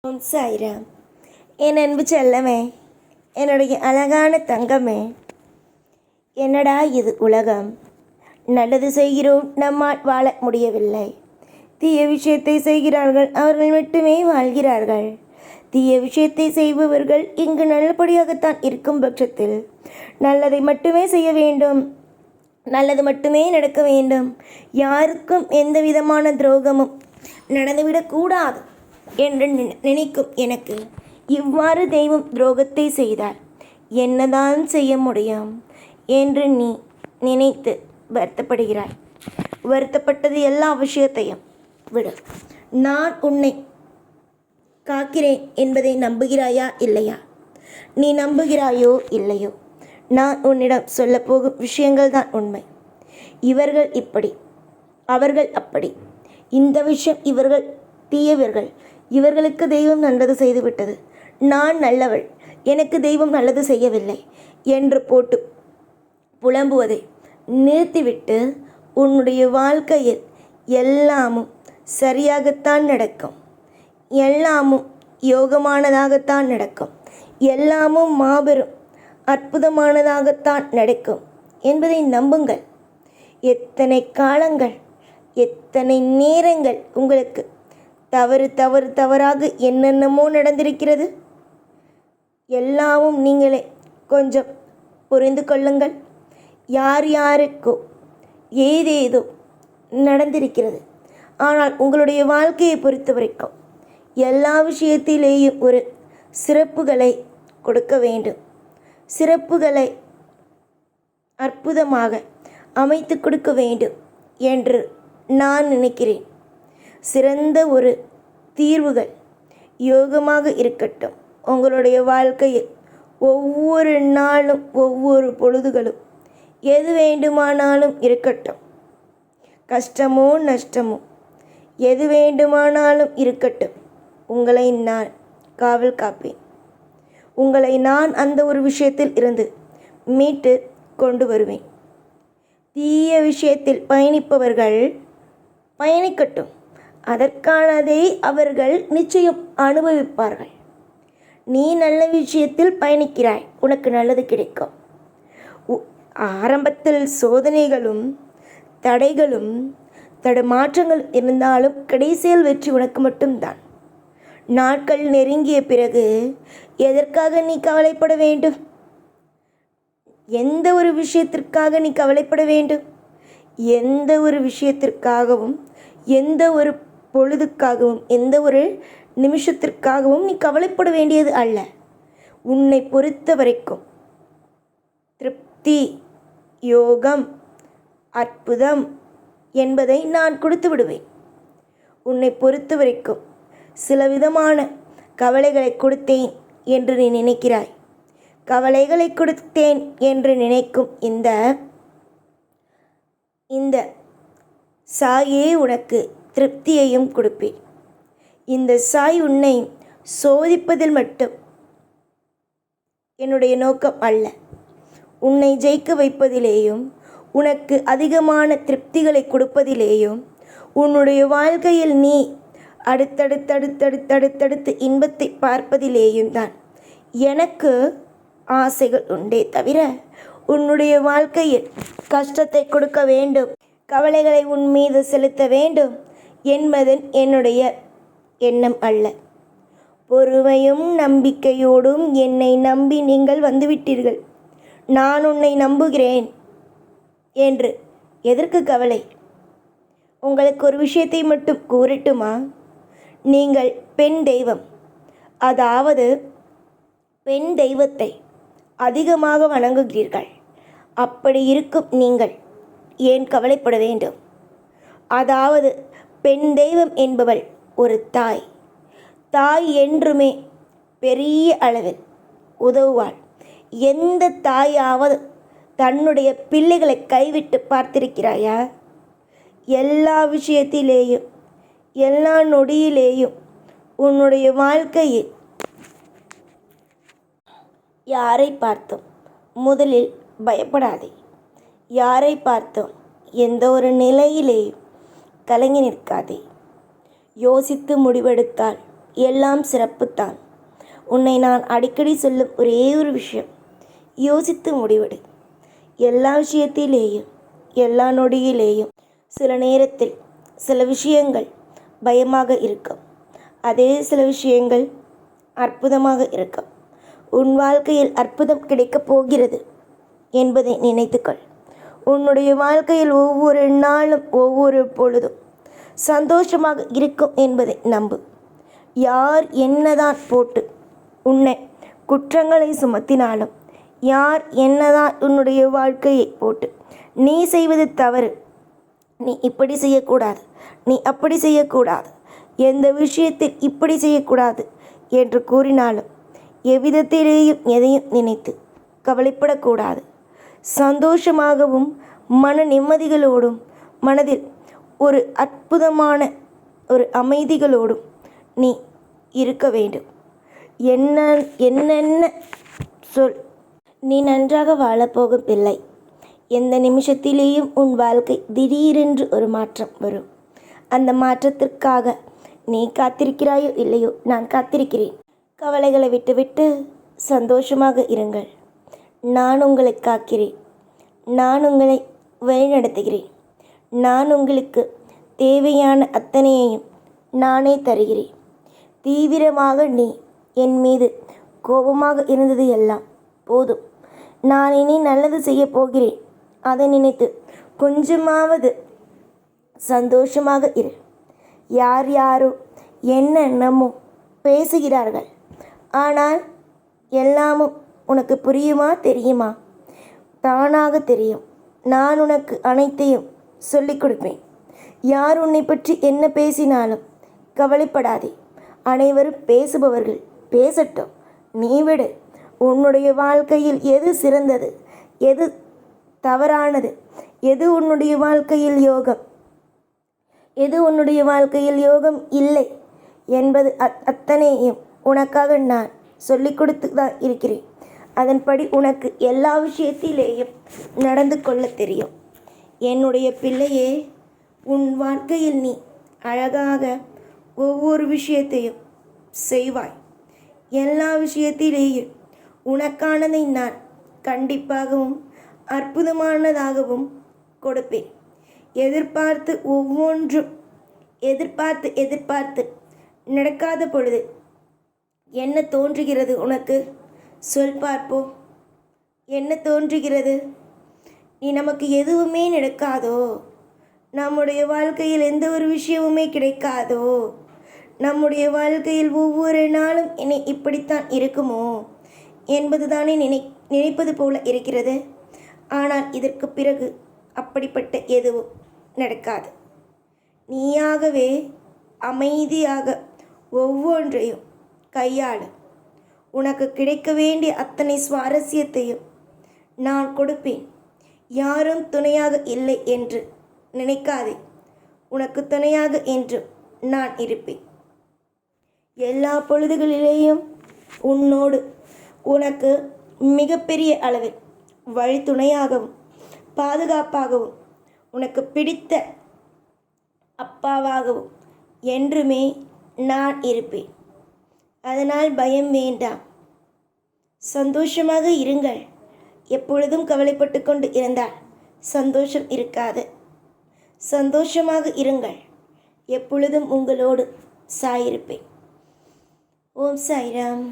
சாய்ராம். என் அன்பு செல்லமே, என்னுடைய அழகான தங்கமே, என்னடா இது உலகம்? நல்லது செய்கிறோம், நம்மால் வாழ முடியவில்லை. தீய விஷயத்தை செய்கிறார்கள், அவர்கள் மட்டுமே வாழ்கிறார்கள். தீய விஷயத்தை செய்பவர்கள் இங்கு நல்லபடியாகத்தான் இருக்கும் பட்சத்தில் நல்லதை மட்டுமே செய்ய வேண்டும், நல்லது மட்டுமே நடக்க வேண்டும். யாருக்கும் எந்த விதமான துரோகமும் நடந்துவிடக்கூடாது என்று நினைக்கும் எனக்கு இவ்வாறு தெய்வம் துரோகத்தை செய்தால் என்னதான் செய்ய முடியும் என்று நீ நினைத்து வருத்தப்படுகிறாய். வருத்தப்பட்டது எல்லா விஷயத்தையும் விடு. நான் உன்னை காக்கிறேன் என்பதை நம்புகிறாயா இல்லையா? நீ நம்புகிறாயோ இல்லையோ, நான் உன்னிடம் சொல்லப்போகும் விஷயங்கள் தான் உண்மை. இவர்கள் இப்படி, அவர்கள் அப்படி, இந்த விஷயம் இவர்கள் தீயவர்கள், இவர்களுக்கு தெய்வம் நல்லது செய்துவிட்டது, நான் நல்லவள், எனக்கு தெய்வம் நல்லது செய்யவில்லை என்று போட்டு புலம்புவதை நிறுத்திவிட்டு உன்னுடைய வாழ்க்கையில் எல்லாமும் சரியாகத்தான் நடக்கும், எல்லாமும் யோகமானதாகத்தான் நடக்கும், எல்லாமும் மாபெரும் அற்புதமானதாகத்தான் நடக்கும் என்பதை நம்புங்கள். எத்தனை காலங்கள், எத்தனை நேரங்கள் உங்களுக்கு தவறாக என்னென்னமோ நடந்திருக்கிறது. எல்லாமும் நீங்களே கொஞ்சம் புரிந்து கொள்ளுங்கள். யார் யாருக்கோ ஏதேதோ நடந்திருக்கிறது. ஆனால் உங்களுடைய வாழ்க்கையை பொறுத்த வரைக்கும் எல்லா விஷயத்திலேயும் ஒரு சிறப்புகளை கொடுக்க வேண்டும். சிறப்புகளை அற்புதமாக அமைத்து கொடுக்க வேண்டும் என்று நான் நினைக்கிறேன். சிறந்த ஒரு தீர்வுகள் யோகமாக இருக்கட்டும். உங்களுடைய வாழ்க்கையில் ஒவ்வொரு நாளும் ஒவ்வொரு பொழுதுகளும் எது வேண்டுமானாலும் இருக்கட்டும். கஷ்டமோ நஷ்டமோ எது வேண்டுமானாலும் இருக்கட்டும், உங்களை நான் காவல் காப்பேன். உங்களை நான் அந்த ஒரு விஷயத்தில் இருந்து மீட்டு கொண்டு வருவேன். தீய விஷயத்தில் பயணிப்பவர்கள் பயணிக்கட்டும், அதற்கானதை அவர்கள் நிச்சயம் அனுபவிப்பார்கள். நீ நல்ல விஷயத்தில் பயணிக்கிறாய், உனக்கு நல்லது கிடைக்கும். ஆரம்பத்தில் சோதனைகளும் தடைகளும் தடுமாற்றங்கள் இருந்தாலும் கடைசியில் வெற்றி உனக்கு மட்டும்தான். நாட்கள் நெருங்கிய பிறகு எதற்காக நீ கவலைப்பட வேண்டும்? எந்த ஒரு விஷயத்திற்காக நீ கவலைப்பட வேண்டும்? எந்த ஒரு விஷயத்திற்காகவும், எந்த ஒரு பொழுதுக்காகவும், எந்த ஒரு நிமிஷத்திற்காகவும் நீ கவலைப்பட வேண்டியது அல்ல. உன்னை பொறுத்த வரைக்கும் திருப்தி, யோகம், அற்புதம் என்பதை நான் கொடுத்து விடுவேன். உன்னை பொறுத்த வரைக்கும் சில விதமான கவலைகளை கொடுத்தேன் என்று நீ நினைக்கிறாய். கவலைகளை கொடுத்தேன் என்று நினைக்கும் இந்த சாயே உனக்கு திருப்தியையும் கொடுப்பேன். இந்த சாய் உன்னை சோதிப்பதில் மட்டும் என்னுடைய நோக்கம் அல்ல. உன்னை ஜெயிக்க வைப்பதிலேயும், உனக்கு அதிகமான திருப்திகளை கொடுப்பதிலேயும், உன்னுடைய வாழ்க்கையில் நீ அடுத்தடுத்து இன்பத்தை பார்ப்பதிலேயும் தான் எனக்கு ஆசைகள் உண்டே தவிர உன்னுடைய வாழ்க்கையில் கஷ்டத்தை கொடுக்க வேண்டும், கவலைகளை உன் மீது செலுத்த வேண்டும் என்பதன் என்னுடைய எண்ணம் அல்ல. பொறுமையும் நம்பிக்கையோடும் என்னை நம்பி நீங்கள் வந்துவிட்டீர்கள், நான் உன்னை நம்புகிறேன் என்று எதற்கு கவலை? உங்களுக்கு ஒரு விஷயத்தை மட்டும் கூறட்டுமா? நீங்கள் பெண் தெய்வம், அதாவது பெண் தெய்வத்தை அதிகமாக வணங்குகிறீர்கள். அப்படி இருக்கும் நீங்கள் ஏன் கவலைப்பட வேண்டும்? அதாவது பெண் தெய்வம் என்பவள் ஒரு தாய். தாய் என்றுமே பெரிய அளவில் உதவுவாள். எந்த தாயாவது தன்னுடைய பிள்ளைகளை கைவிட்டு பார்த்திருக்கிறாயா? எல்லா விஷயத்திலேயும், எல்லா நொடியிலேயும் உன்னுடைய வாழ்க்கையில் யாரை பார்த்தோம் முதலில் பயப்படாதே. யாரை பார்த்தோம் எந்த ஒரு நிலையிலேயும் கலங்கி நிற்காதே. யோசித்து முடிவெடுத்தால் எல்லாம் சிறப்புத்தான். உன்னை நான் அடிக்கடி சொல்லும் ஒரே ஒரு விஷயம், யோசித்து முடிவெடு. எல்லா விஷயத்திலேயும், எல்லா நொடியிலேயும் சில நேரத்தில் சில விஷயங்கள் பயமாக இருக்கும். அதே சில விஷயங்கள் அற்புதமாக இருக்கும். உன் வாழ்க்கையில் அற்புதம் கிடைக்கப் போகிறது என்பதை நினைத்துக்கொள். உன்னுடைய வாழ்க்கையில் ஒவ்வொரு நாளும் ஒவ்வொரு பொழுதும் சந்தோஷமாக இருக்கும் என்பதை நம்பு. யார் என்னதான் போட்டு உன்னை குற்றங்களை சுமத்தினாலும், யார் என்னதான் உன்னுடைய வாழ்க்கையை போட்டு நீ செய்வது தவறு, நீ இப்படி செய்யக்கூடாது, நீ அப்படி செய்யக்கூடாது, எந்த விஷயத்தில் இப்படி செய்யக்கூடாது என்று கூறினாலும் எவ்விதத்திலேயும் எதையும் நினைத்து கவலைப்படக்கூடாது. சந்தோஷமாகவும் மன நிம்மதிகளோடும், மனதில் ஒரு அற்புதமான ஒரு அமைதிகளோடும் நீ இருக்க வேண்டும். என்னென்ன சொல், நீ நன்றாக வாழப்போகும் பிள்ளை. எந்த நிமிஷத்திலேயும் உன் வாழ்க்கை திடீரென்று ஒரு மாற்றம் வரும். அந்த மாற்றத்திற்காக நீ காத்திருக்கிறாயோ இல்லையோ, நான் காத்திருக்கிறேன். கவலைகளை விட்டுவிட்டு சந்தோஷமாக இருங்கள். நான் உங்களை காக்கிறேன். நான் உங்களை வழிநடத்துகிறேன். நான் உங்களுக்கு தேவையான அத்தனையையும் நானே தருகிறேன். தீவிரமாக நீ என் மீது கோபமாக இருந்தது எல்லாம் போதும். நான் இனி நல்லது செய்ய போகிறேன். அதை நினைத்து கொஞ்சமாவது சந்தோஷமாக இரு. யார் யாரோ என்னென்னமோ பேசுகிறார்கள். ஆனால் எல்லாமும் உனக்கு புரியுமா, தெரியுமா? தானாக தெரியும். நான் உனக்கு அனைத்தையும் சொல்லிக் கொடுப்பேன். யார் உன்னை பற்றி என்ன பேசினாலும் கவலைப்படாதே. அனைவரும் பேசுபவர்கள் பேசட்டும், நீ விடு. உன்னுடைய வாழ்க்கையில் எது சிறந்தது, எது தவறானது, எது உன்னுடைய வாழ்க்கையில் யோகம், எது உன்னுடைய வாழ்க்கையில் யோகம் இல்லை என்பது அத்தனையும் உனக்காக நான் சொல்லிக் கொடுத்து தான் இருக்கிறேன். அதன்படி உனக்கு எல்லா விஷயத்திலேயும் நடந்து கொள்ள தெரியும். என்னுடைய பிள்ளையே, உன் வாழ்க்கையில் நீ அழகாக ஒவ்வொரு விஷயத்தையும் செய்வாய். எல்லா விஷயத்திலேயும் உனக்கானதை நான் கண்டிப்பாகவும் அற்புதமானதாகவும் கொடுப்பேன். எதிர்பார்த்து ஒவ்வொன்றும் எதிர்பார்த்து நடக்காத பொழுது என்ன தோன்றுகிறது உனக்கு? சொல் பார்ப்போம். என்ன தோன்றுகிறது? நீ நமக்கு எதுவுமே நடக்காதோ, நம்முடைய வாழ்க்கையில் எந்த ஒரு விஷயமுமே கிடைக்காதோ, நம்முடைய வாழ்க்கையில் ஒவ்வொரு நாளும் இனி இப்படித்தான் இருக்குமோ என்பது தானே நினைப்பது போல இருக்கிறது. ஆனால் இதற்கு பிறகு அப்படிப்பட்ட எதுவும் நடக்காது. நீயாகவே அமைதியாக ஒவ்வொன்றையும் கையாளு. உனக்கு கிடைக்க வேண்டிய அத்தனை சுவாரஸ்யத்தையும் நான் கொடுப்பேன். யாரும் துணையாக இல்லை என்று நினைக்காதே. உனக்கு துணையாக என்று நான் இருப்பேன். எல்லா பொழுதுகளிலேயும் உன்னோடு உனக்கு மிகப்பெரிய அளவில் வழித்துணையாகவும் பாதுகாப்பாகவும் உனக்கு பிடித்த அப்பாவாகவும் என்றுமே நான் இருப்பேன். அதனால் பயம் வேண்டாம். சந்தோஷமாக இருங்கள். எப்பொழுதும் கவலைப்பட்டு கொண்டு இருந்தால் சந்தோஷம் இருக்காது. சந்தோஷமாக இருங்கள். எப்பொழுதும் உங்களோடு சாயிருப்பேன். ஓம் சாய்ராம்.